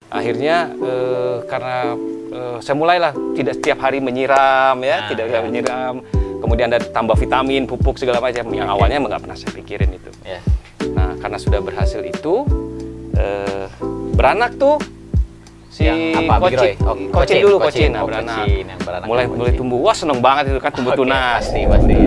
Akhirnya karena saya mulailah tidak setiap hari menyiram ya, tidak menyiram. Kemudian ada tambah vitamin, pupuk segala macam. Yang awalnya nggak pernah saya pikirin itu. Yeah. Nah, karena sudah berhasil itu, beranak tuh si kocin dulu. Nah, beranak. Mulai tumbuh. Wah, seneng banget itu kan tumbuh tunas. Pasti.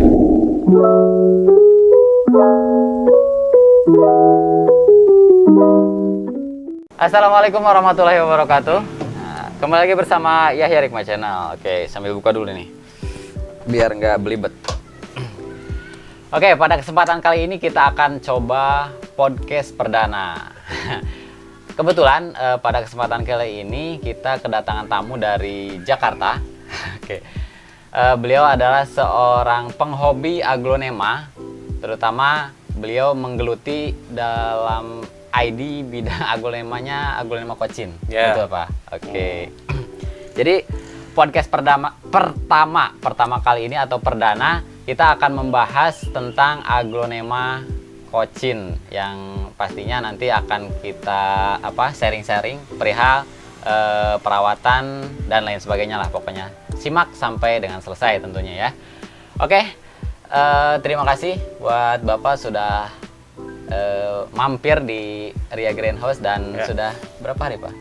Assalamualaikum warahmatullahi wabarakatuh. Nah, kembali lagi bersama Yahya Rikma Channel. Oke, sambil buka dulu nih, biar nggak belibet. Oke, pada kesempatan kali ini kita akan coba podcast perdana. Kebetulan pada kesempatan kali ini kita kedatangan tamu dari Jakarta. Oke, beliau adalah seorang penghobi aglonema, terutama beliau menggeluti dalam ID bidang aglonemanya aglonema Kocin. Betul Pak? Oke. Jadi podcast pertama kali ini atau perdana kita akan membahas tentang aglonema Kocin yang pastinya nanti akan kita sharing-sharing perihal perawatan dan lain sebagainya lah pokoknya. Simak sampai dengan selesai tentunya ya. Oke. Terima kasih buat Bapak sudah mampir di Ria Greenhouse dan sudah berapa hari Pak?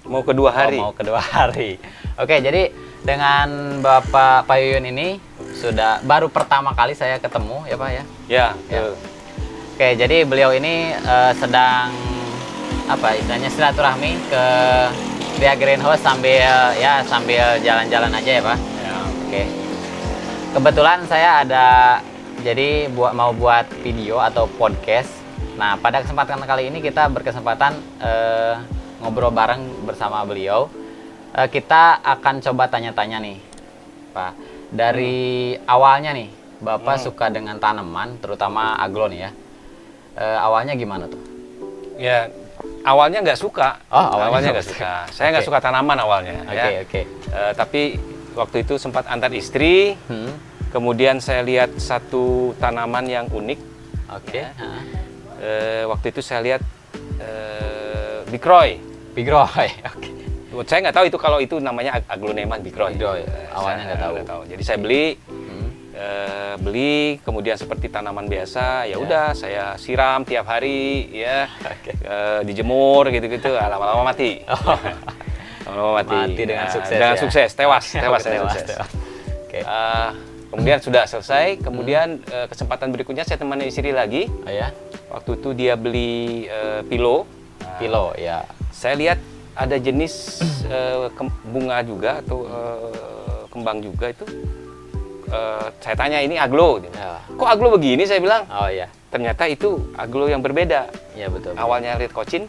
Mau kedua hari. Mau kedua hari. Oke, jadi dengan Bapak Pak Yuyun ini sudah baru pertama kali saya ketemu ya Pak ya? Ya. Oke, jadi beliau ini sedang istilahnya silaturahmi ke Ria Greenhouse sambil jalan-jalan aja ya Pak? Ya. Oke. Kebetulan saya ada mau buat video atau podcast. Nah, pada kesempatan kali ini kita berkesempatan ngobrol bareng bersama beliau. Kita akan coba tanya-tanya nih, Pak. Dari awalnya nih, Bapak suka dengan tanaman, terutama aglo nih ya. Awalnya gimana tuh? Ya, awalnya nggak suka. Oh, awalnya nggak suka. Saya nggak suka tanaman awalnya. Oke. Tapi waktu itu sempat antar istri. Kemudian saya lihat satu tanaman yang unik. Oke. Waktu itu saya lihat Bikroy. Oke. Saya nggak tahu itu kalau itu namanya aglonema Bikroy. Awalnya nggak tahu. Jadi saya beli, kemudian seperti tanaman biasa, ya udah saya siram tiap hari, ya, dijemur gitu-gitu, lama-lama mati. Lama-lama mati. Dengan sukses. Dengan sukses, tewas. Oke. Kemudian sudah selesai, kemudian kesempatan berikutnya saya temani istri lagi. Oh ya? Waktu itu dia beli pilo. Pilo, ya. Saya lihat ada jenis bunga juga atau kembang juga itu. Saya tanya ini aglo. Ya. Kok aglo begini? Saya bilang. Oh ya. Ternyata itu aglo yang berbeda. Iya betul. Awalnya red Kocin.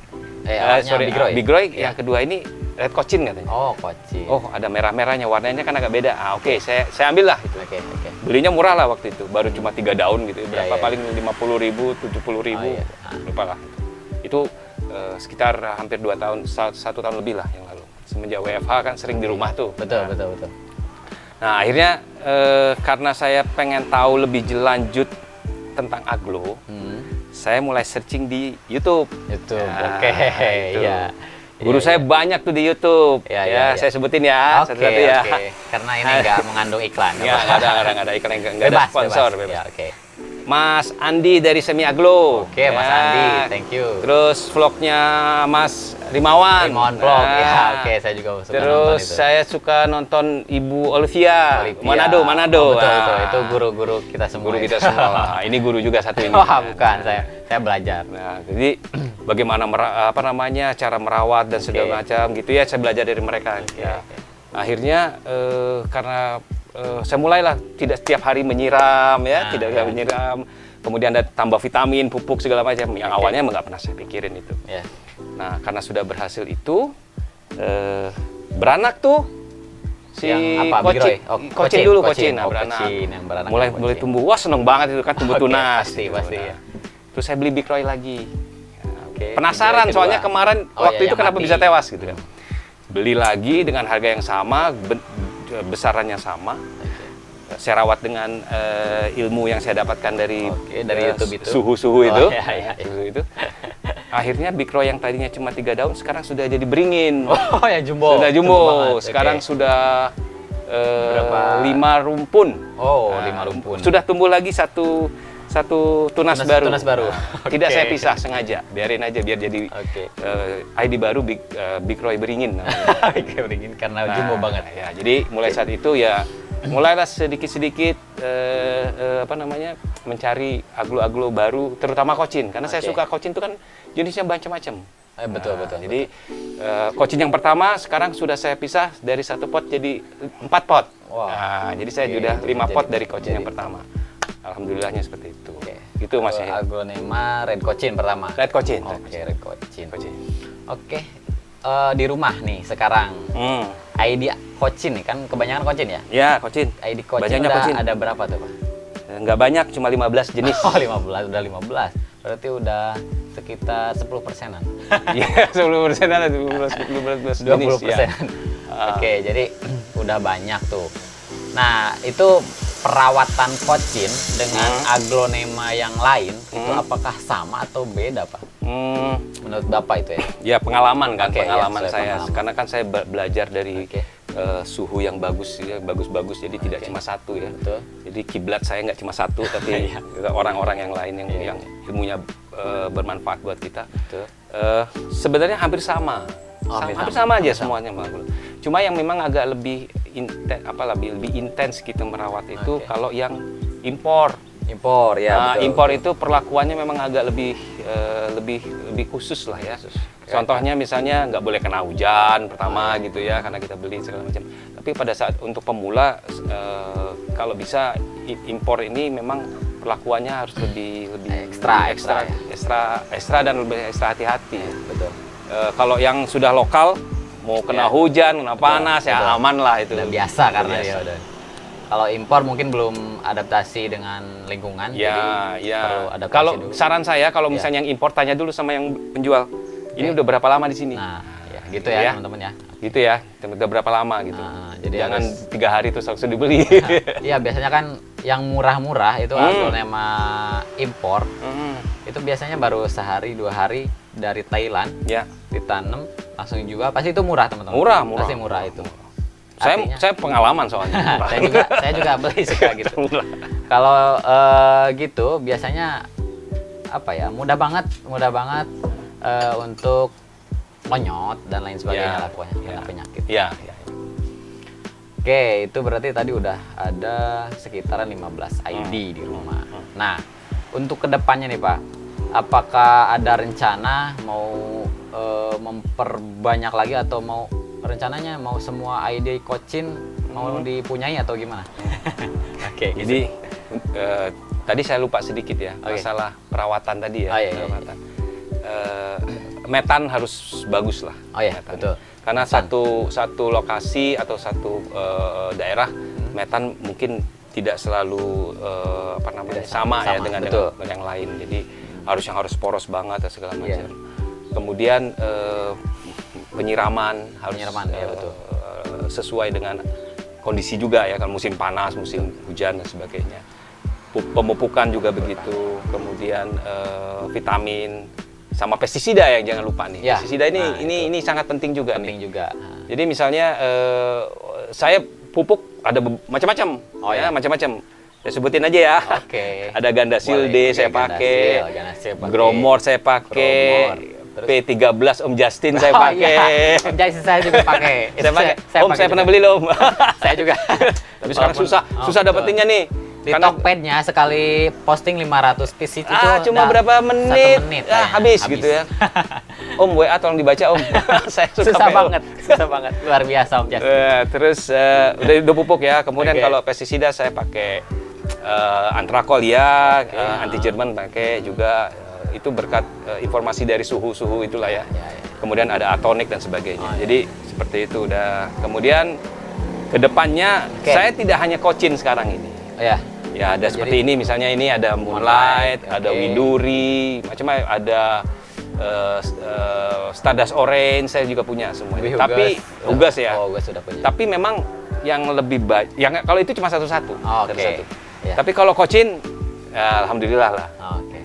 Bikroy. Yang kedua ini red Kocin katanya. Oh, Kocin. Oh, ada merah-merahnya, warnanya kan agak beda. Oke, saya ambil lah itu. Oke. Belinya murah lah waktu itu, baru cuma 3 daun gitu. Berapa paling 50.000, 70.000. Lupa lah. Itu sekitar hampir 2 tahun, 1 tahun lebih lah yang lalu. Semenjak WFH kan sering di rumah tuh. Betul. Nah, akhirnya karena saya pengen tahu lebih lanjut tentang aglo, saya mulai searching di YouTube. Oke. Iya. Guru saya banyak tuh di YouTube. Ya. Saya sebutin ya satu-satu ya. Karena ini nggak mengandung iklan. Nggak ada iklan, nggak ada sponsor. Bebas. Ya, oke. Mas Andi dari Semi Aglo. Oke, Mas Andi, thank you. Terus vlognya Mas Rimawan. Vlog, ya. Oke, saya juga suka terus nonton itu. saya suka nonton Ibu Olivia. Manado. Betul. Itu guru-guru kita semua. Guru kita semua. Ini guru juga satu ini. Wah, bukan, saya belajar. Nah, jadi bagaimana cara merawat dan segala macam gitu ya, saya belajar dari mereka. Akhirnya karena saya mulailah tidak setiap hari menyiram ya, menyiram. Kemudian ada tambah vitamin, pupuk segala macam. Yang awalnya nggak pernah saya pikirin itu. Nah, karena sudah berhasil itu, beranak tuh si Kocin. Nah, beranak. Mulai tumbuh. Wah, seneng banget itu kan tumbuh tunas. Pasti. Terus saya beli Bikroy lagi. Penasaran soalnya kemarin waktu itu kenapa bisa tewas gitu kan. Beli lagi dengan harga yang sama, besarannya sama. Saya rawat dengan ilmu yang saya dapatkan dari YouTube itu. Suhu itu. Suhu itu. akhirnya Big Roy yang tadinya cuma 3 daun sekarang sudah jadi beringin. Oh, yang jumbo. Sudah Jumbo jumbo. banget. Sekarang Oke. sudah Berapa? 5 rumpun. Oh, Nah, 5 rumpun. Sudah tumbuh lagi satu tunas baru. Tunas baru. Nah, tidak Oke. saya pisah sengaja, biarin aja biar jadi Oke. ID baru Big Roy beringin. Oke, beringin karena jumbo banget. Ya, jadi mulai saat itu ya mulailah sedikit-sedikit mencari aglo-aglo baru, terutama kocin, karena saya Oke. suka kocin itu kan jenisnya macam-macam. Betul, betul. Jadi kocin yang pertama sekarang sudah saya pisah dari 1 pot jadi 4 pot. Wow. Nah, jadi saya Oke, sudah itu 5 pot jadi- dari kocin yang jadi- pertama. Alhamdulillahnya seperti itu. Oke. Itu Mas Yahya. Aglonema red cochin pertama. Red kocin. Oke, red cochin. Kocin. Oke. Di rumah nih sekarang ID kocin nih kan kebanyakan kocin ya? Ya, kocin. ID kocin Banyaknya udah kocin. ada berapa tuh, Pak? Nggak banyak, cuma 15 jenis. Oh, 15, udah 15. Berarti udah sekitar 10%-an. Iya, 10% ada 12 jenis. 20%. Ya. Oke, jadi udah banyak tuh. Nah, itu perawatan kocin dengan aglonema yang lain itu apakah sama atau beda, Pak? Menurut Bapak itu ya? Ya pengalaman kan, Oke, pengalaman ya, saya. pengalaman. Karena kan saya belajar dari Oke. suhu yang bagus, ya, bagus-bagus. Jadi tidak cuma satu ya. Betul. Jadi kiblat saya nggak cuma satu, tapi orang-orang yang lain yang ilmunya bermanfaat buat kita. Betul. Sebenarnya hampir sama. Oh, Hampir sama aja semuanya, Mbak. Cuma yang memang agak lebih lebih intens kita merawat itu Oke. kalau yang impor. Impor ya. Nah, betul. impor itu perlakuannya memang agak lebih khusus lah ya. Contohnya misalnya nggak boleh kena hujan pertama gitu ya, karena kita beli segala macam. Tapi pada saat untuk pemula kalau bisa impor ini memang perlakuannya harus lebih ekstra dan lebih ekstra hati-hati. Betul. Kalau yang sudah lokal mau kena hujan, kena panas ya aman lah itu. Udah biasa karena biasa. dia udah. Kalau impor mungkin belum adaptasi dengan lingkungan, jadi perlu adaptasi Kalau dulu. saran saya kalau misalnya yang impor tanya dulu sama yang penjual. Ini udah berapa lama di sini? Nah, ya gitu ya, teman-teman ya. Gitu ya, udah berapa lama gitu. Nah, jadi Jangan harus- 3 hari terus langsung dibeli. Iya, biasanya kan yang murah-murah itu aglonema impor. Itu biasanya baru sehari 2 hari dari Thailand Ya, ditanam langsung juga. Pasti itu murah, teman-teman. Murah. Pasti murah itu. saya pengalaman soalnya. saya juga beli suka gitu. Murah. Kalau gitu biasanya apa ya, mudah banget untuk konyot dan lain sebagainya lah pokoknya kena penyakit. Ya. Oke, itu berarti tadi udah ada sekitaran 15 ID di rumah. Nah, untuk kedepannya nih Pak, apakah ada rencana mau memperbanyak lagi atau rencananya mau semua ID kocin mau dipunyai atau gimana? Oke, Jadi tadi saya lupa sedikit ya, Oke. masalah perawatan tadi ya. Oh, iya, iya. Perawatan. Metan harus bagus lah. Oh iya, metan. betul. Karena satu lokasi atau satu daerah metan mungkin tidak selalu sama ya dengan betul. yang lain. Jadi harus poros banget dan segala Iya. macam. Kemudian penyiraman harus ya, betul. sesuai dengan kondisi juga ya, kan musim panas, musim hujan dan sebagainya. Pemupukan juga begitu. Kemudian vitamin sama pestisida ya, jangan lupa nih. Ya. Pestisida Nah, ini sangat penting juga penting nih. juga. Jadi misalnya saya pupuk ada macam-macam, Oh, ya. macam-macam. Saya sebutin aja ya. Oke. Ada Gandasil Boleh. D saya Oke, pakai, Gandasil pakai. Gromor saya pakai, Gromor. Terus? P13 Om Justin saya Oh, pakai. iya. Jason saya juga pakai. Saya pakai. Om, pakai saya pernah juga. beli loh Om. Saya juga. Tapi sekarang susah betul. dapetinnya nih. Di Tokped-nya sekali posting 500 piece itu cuma udah berapa 1 menit, menit habis gitu ya. Om, WA tolong dibaca Om. Saya suka susah PO. banget, luar biasa Om Justin. Terus udah pupuk ya. Kemudian Oke. kalau pestisida saya pakai antrakol ya, Oke. anti Jerman pakai juga. Itu berkat informasi dari suhu itulah ya. Ya. Kemudian ada atonik dan sebagainya. Oh, ya. Jadi seperti itu udah. Kemudian kedepannya Oke. saya tidak hanya kocin sekarang ini. Oh, ya. Ya ada seperti ini, misalnya ini ada Moonlight, Moonlight, ada oke. Widuri, macam-macam, ada Stardust Orange, saya juga punya semua. Wih, Tapi Ugas ya. Oh, Ugas sudah punya. Tapi memang yang lebih baik, yang kalau itu cuma satu-satu. Oh, oke. Satu-satu. Ya. Tapi kalau kocin, ya, alhamdulillah lah. Oke.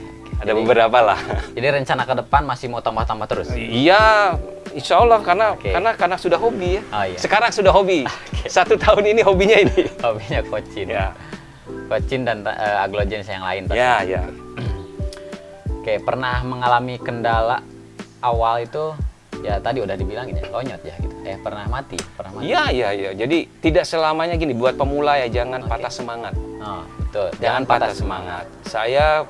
ada beberapa lah. Jadi rencana ke depan masih mau tambah-tambah terus? Iya, insya Allah karena Oke. karena sudah hobi ya. Oh, iya. Sekarang sudah hobi. 1 tahun ini hobinya ini. Hobinya Kocin. Ya, Kocin dan aglogenis yang lain. pasti. ya, ya. Oke, pernah mengalami kendala awal itu ya tadi udah dibilangin ya, lonyot ya gitu. Pernah mati. Iya, iya, iya. Jadi tidak selamanya gini. Buat pemula ya jangan patah semangat. Oh, betul. Jangan patah semangat. Saya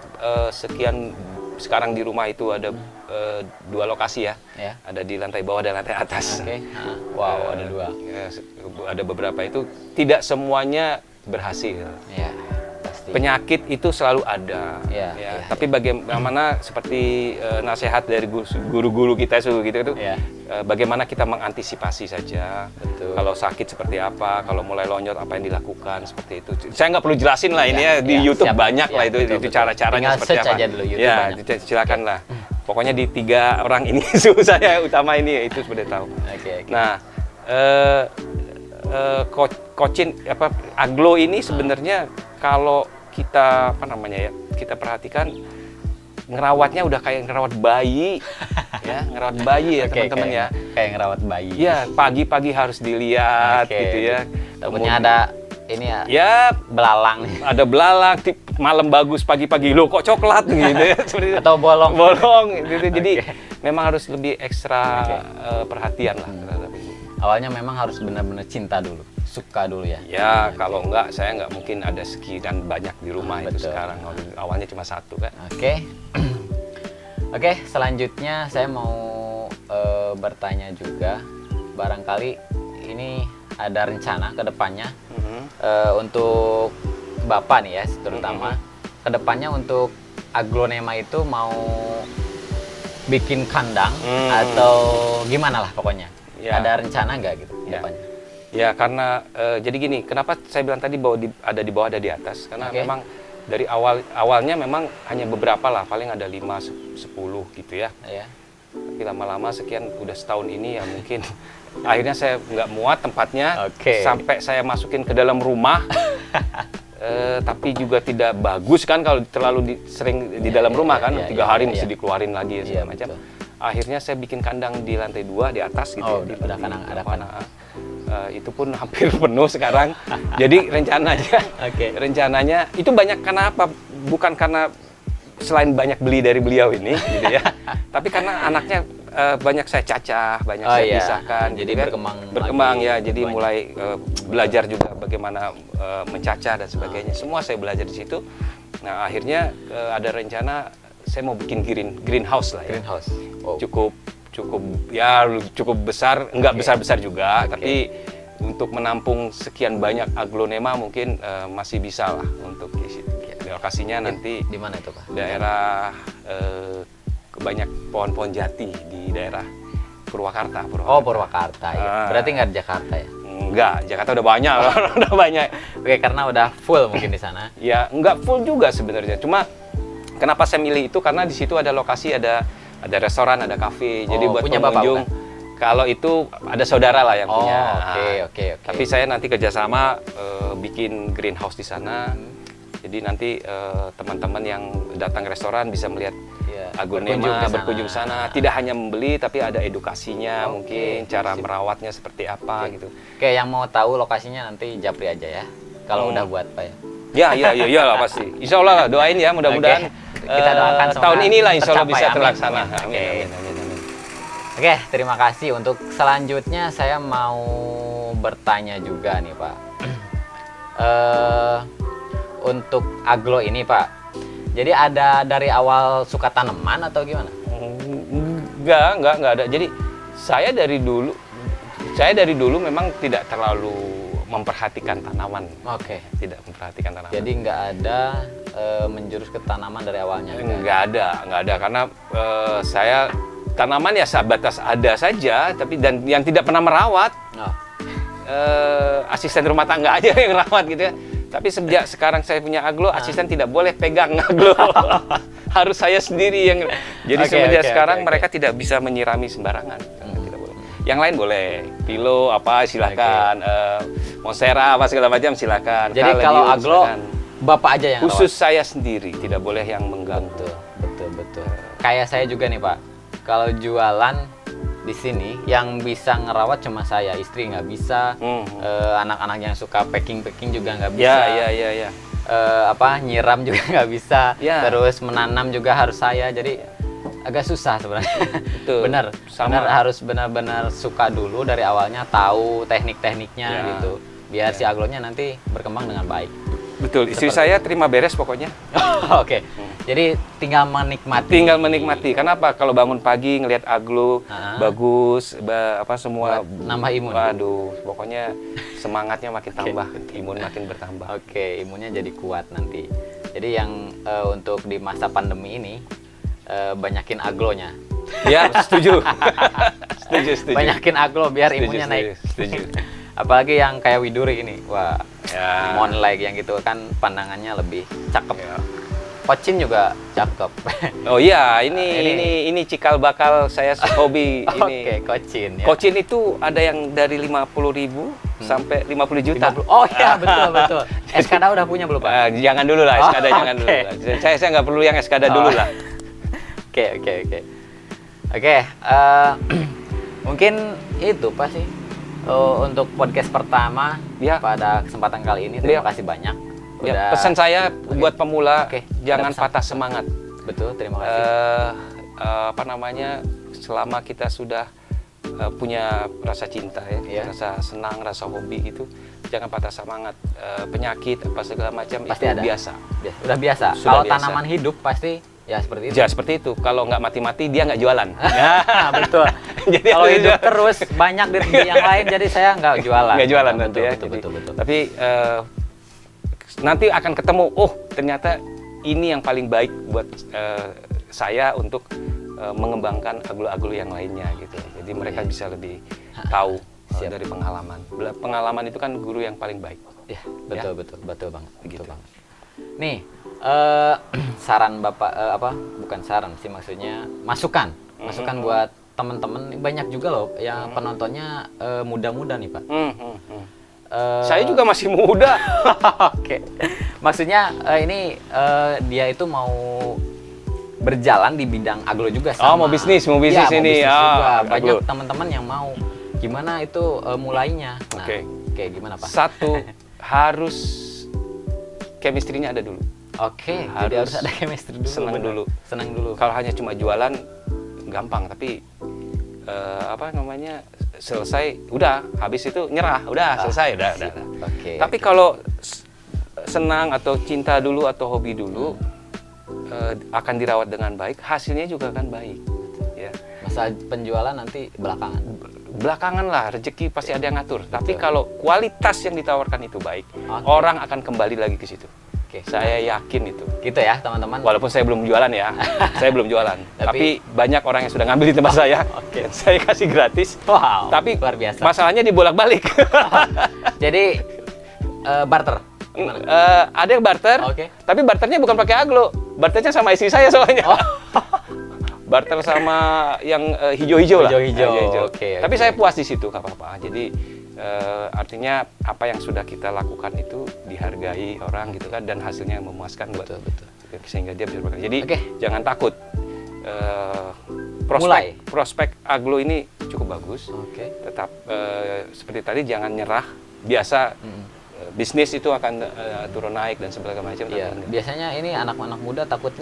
sekarang di rumah itu ada 2 lokasi ya. Ya. Ada di lantai bawah dan lantai atas. Oke. Wow, ada 2. Ada beberapa itu tidak semuanya berhasil. Ya, pasti. Penyakit itu selalu ada. Iya, Ya. iya, Tapi bagaimana seperti nasihat dari guru-guru kita gitu itu, Iya. bagaimana kita mengantisipasi saja. Betul. Kalau sakit seperti apa, kalau mulai lonyot apa yang dilakukan seperti itu. Saya nggak perlu jelasin lah ini ya, di ya, YouTube siap. banyak Ya, lah itu betul, itu betul. cara-caranya Tinggal seperti search apa. aja dulu, YouTube ya, banyak. silakan lah. Pokoknya di 3 orang ini saya utama ini itu sudah tahu. Oke. Nah, Kocin aglo ini sebenarnya kalau kita kita perhatikan ngerawatnya udah kayak ngerawat bayi ya, ngerawat bayi ya Oke, teman-teman ya. Kayak ngerawat bayi. Ya, pagi-pagi harus dilihat Oke. gitu ya. Takutnya ada ini ya, Ya, belalang ada belalang, malam bagus pagi-pagi lo kok coklat gitu ya. Seperti itu. atau bolong. Bolong gitu. Jadi Oke. memang harus lebih ekstra Oke. perhatian lah terhadap ini. Awalnya memang harus benar-benar cinta dulu, suka dulu ya. Ya, kalau enggak saya nggak mungkin ada sekian banyak di rumah itu Betul. sekarang. Awalnya cuma 1 kan. Oke. Oke, selanjutnya saya mau bertanya juga, barangkali ini ada rencana ke depannya untuk Bapak nih ya, terutama ke depannya untuk aglonema itu mau bikin kandang atau gimana lah pokoknya. Ya. Ada rencana nggak gitu ke Ya. depannya? Ya, karena jadi gini, kenapa saya bilang tadi bahwa ada di bawah ada di atas? Karena Oke. memang dari awalnya memang hanya beberapa lah, paling ada 5-10 gitu ya. Ya. Tapi lama-lama sekian udah setahun ini ya mungkin akhirnya saya nggak muat tempatnya. Oke. Sampai saya masukin ke dalam rumah. Tapi juga tidak bagus kan kalau terlalu sering di dalam rumah kan, 3 hari mesti dikeluarin lagi ya segala macam. betul. Akhirnya saya bikin kandang di lantai 2 di atas gitu. Oh, ya, udah ada kandang. Itu pun hampir penuh sekarang. Jadi rencananya itu banyak karena apa? Bukan karena selain banyak beli dari beliau ini gitu ya. Tapi karena anaknya banyak saya cacah, banyak saya pisahkan. Jadi gitu kan. berkembang ya. lagi Jadi banyak. mulai belajar juga bagaimana mencacah dan sebagainya. Semua saya belajar di situ. Nah, akhirnya ada rencana saya mau bikin greenhouse lah ya. Greenhouse. Oh. Cukup besar, enggak besar-besar juga, tapi untuk menampung sekian banyak aglonema mungkin masih bisa lah untuk di situ. Lokasinya nanti Di mana itu, Pak? daerah banyak pohon-pohon jati di daerah Purwakarta. Oh, Purwakarta ya. Ah. Berarti nggak di Jakarta ya? Enggak, Jakarta udah banyak, udah banyak. Oke, karena udah full mungkin di sana. Ya, enggak full juga sebenarnya. Cuma kenapa saya milih itu karena di situ ada lokasi, ada restoran, ada kafe. Jadi buat punya Bapak, pengunjung, kalau itu ada saudara lah yang punya. Oke. Tapi saya nanti kerjasama bikin greenhouse di sana. Jadi nanti teman-teman yang datang ke restoran bisa melihat aglonema, berkunjung sana. Tidak hanya membeli, tapi ada edukasinya mungkin, cara merawatnya seperti apa gitu. Oke, yang mau tahu lokasinya nanti japri aja ya. Kalau udah buat, Pak ya. Ya lah pasti. Insya Allah lah, doain ya mudah-mudahan. Kita doakan semoga tahun inilah insya Allah tercapai. bisa Amin. terlaksana. Amin. Amin. Oke, terima kasih. Untuk selanjutnya saya mau bertanya juga nih, Pak. Untuk aglo ini, Pak. Jadi ada dari awal suka tanaman atau gimana? Enggak ada. Jadi saya dari dulu memang tidak terlalu memperhatikan tanaman. Oke. Tidak memperhatikan tanaman. Jadi nggak ada menjurus ke tanaman dari awalnya? Nggak ada karena saya tanaman ya sebatas ada saja, tapi dan yang tidak pernah merawat. Oh. Asisten rumah tangga aja yang merawat gitu ya. Tapi sejak sekarang saya punya aglo, asisten tidak boleh pegang aglo. Harus saya sendiri yang. Jadi semenjak sekarang mereka tidak bisa menyirami sembarangan. Tidak boleh. Yang lain boleh. Pilo apa silakan. Monstera apa segala macam silakan. Jadi kalau aglo Bapak aja yang khusus saya sendiri, tidak boleh yang mengganggu. Betul. kayak saya juga nih Pak. Kalau jualan di sini yang bisa ngerawat cuma saya, istri nggak bisa, anak-anak yang suka packing juga nggak bisa. Ya. Nyiram juga nggak bisa. Ya. Terus menanam juga harus saya. Jadi agak susah sebenarnya. Betul. Benar Sama. harus benar-benar suka dulu dari awalnya, tahu teknik-tekniknya Ya. gitu. Biar si aglonya nanti berkembang dengan baik. Betul, istri saya terima beres pokoknya. Oke. Jadi tinggal menikmati. Tinggal menikmati. Kenapa? Kalau bangun pagi ngelihat aglo bagus, semua Nambah imun. Waduh, pokoknya semangatnya makin tambah, imun makin bertambah. Oke, imunnya jadi kuat nanti. Jadi yang untuk di masa pandemi ini banyakin aglonya. Ya, setuju. setuju. Banyakin aglo biar Setuju, imunnya naik. Setuju. Apalagi yang kayak Widuri ini. Wah, Ya. Moonlight yang gitu kan pandangannya lebih cakep. Ya. Kocin juga cakep. Oh iya, ini cikal bakal saya hobi ini. Oke, kocin ya. Kocin itu ada yang dari 50.000 sampai 50 juta. 50. Oh iya, betul. Eskada udah punya belum, Pak? Jangan dulu lah, Eskada jangan dulu Oke. lah. Saya nggak perlu yang Eskada dulu lah. Oke. Mungkin itu Pak sih untuk podcast pertama Ya. pada kesempatan kali ini. Terima Ya. kasih banyak. Ya, pesan saya buat pemula, Oke. jangan Ada pesan. patah semangat. Betul, terima kasih. Selama kita sudah punya rasa cinta Iya. rasa senang, rasa hobi itu, jangan patah semangat. Penyakit apa segala macam Pasti itu ada. biasa. Udah biasa. Sudah Kalau biasa. tanaman hidup pasti ya seperti itu. Ya seperti itu. Kalau nggak mati-mati dia nggak jualan. Betul. Jadi Kalau harus hidup jual. terus banyak di yang lain, jadi saya nggak jualan. Nggak jualan betul, nanti ya. Betul, Jadi, betul. Tapi nanti akan ketemu. Oh ternyata ini yang paling baik buat saya untuk mengembangkan aglo-aglo yang lainnya gitu. Jadi mereka bisa lebih tahu Siap. dari pengalaman. Pengalaman itu kan guru yang paling baik. Ya, betul banget. Begitu. Betul banget. Nih, saran Bapak bukan saran sih, maksudnya masukan buat teman-teman. Banyak juga loh yang penontonnya muda-muda nih, Pak. Saya juga masih muda. Oke. Maksudnya ini dia itu mau berjalan di bidang aglo juga sama. Oh, mau bisnis Iya, ini. bisnis juga. Aglo. Banyak teman-teman yang mau. Gimana itu mulainya? Nah, Oke. Gimana, Pak? Satu, harus chemistry-nya ada dulu. Oke, jadi harus ada chemistry dulu. Senang bener. dulu. Senang dulu. Kalau hanya cuma jualan gampang, tapi selesai, udah habis itu nyerah, udah selesai, udah. Oke. Tapi kalau senang atau cinta dulu atau hobi dulu, akan dirawat dengan baik, hasilnya juga akan baik. Ya. Masa penjualan nanti Belakangan lah, rezeki pasti ada yang ngatur. Tapi kalau kualitas yang ditawarkan itu baik, Oke. orang akan kembali lagi ke situ. Oke. Saya yakin itu. Gitu ya, teman-teman. Walaupun saya belum jualan ya, saya belum jualan. Tapi- Tapi banyak orang yang sudah ngambil di tempat saya. Oke. Saya kasih gratis. Wow, Tapi luar biasa. masalahnya dibolak-balik. Jadi barter. Gimana? Ada yang barter, Oke. tapi barternya bukan pakai aglo. Barternya sama istri saya soalnya. Barter sama yang hijau-hijau lah. Hijau-hijau. Oke, Tapi oke. saya puas di situ, nggak apa-apa. Jadi artinya apa yang sudah kita lakukan itu dihargai orang gitu kan, dan hasilnya memuaskan buat Betul. sehingga dia bisa berkembang. Jadi Oke. jangan takut. Mulai. Prospek aglo ini cukup bagus. Oke. Tetap seperti tadi, jangan nyerah. Biasa bisnis itu akan turun naik dan segala macam. Iya, tapi enggak. biasanya ini anak-anak muda takut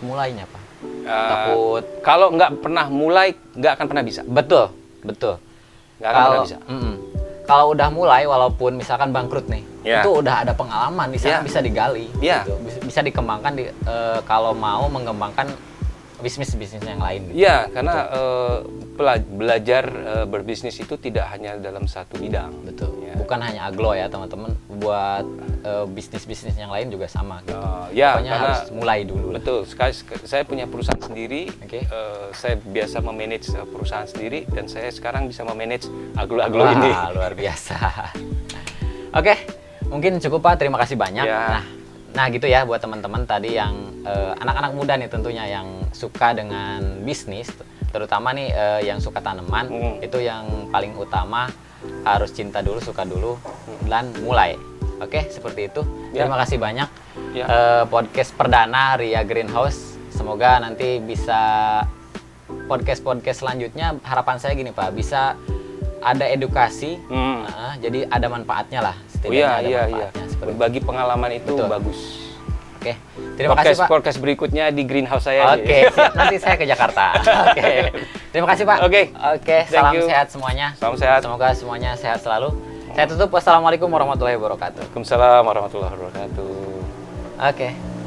mulainya, Pak. Eh, Takut. Kalau nggak pernah mulai, nggak akan pernah bisa. Betul. Nggak akan pernah bisa. Kalau udah mulai, walaupun misalkan bangkrut nih, Ya. itu udah ada pengalaman di sana, Ya. bisa digali, Ya. gitu. Bisa dikembangkan kalau mau mengembangkan bisnis yang lain. Gitu. Iya, karena belajar berbisnis itu tidak hanya dalam satu bidang. Betul. Ya. Bukan hanya aglo ya, teman-teman. Buat bisnis yang lain juga sama gitu. Ya, Pokoknya karena harus mulai dulu lah. betul. Saya punya perusahaan sendiri. Oke. Saya biasa memanage perusahaan sendiri, dan saya sekarang bisa memanage aglo-aglo Wah, ini. luar biasa. Oke, mungkin cukup Pak. Terima kasih banyak. Ya. Nah gitu ya buat teman-teman tadi yang anak-anak muda nih tentunya yang suka dengan bisnis, terutama nih yang suka tanaman, itu yang paling utama harus cinta dulu, suka dulu, dan mulai. Oke, seperti itu. Ya. Terima kasih banyak. Ya. Podcast perdana Ria Greenhouse. semoga nanti bisa podcast selanjutnya, harapan saya gini Pak, bisa ada edukasi, jadi ada manfaatnya lah. Setidaknya ada manfaatnya. Berbagi pengalaman itu Betul. bagus. Oke, terima kasih Pak. Podcast berikutnya di greenhouse saya. Oke, siap. Nanti saya ke Jakarta. Oke, terima kasih Pak. Oke. Salam you. sehat semuanya. Salam sehat. Semoga semuanya sehat selalu. Saya tutup. Wassalamualaikum warahmatullahi wabarakatuh. Waalaikumsalam warahmatullahi wabarakatuh. Oke.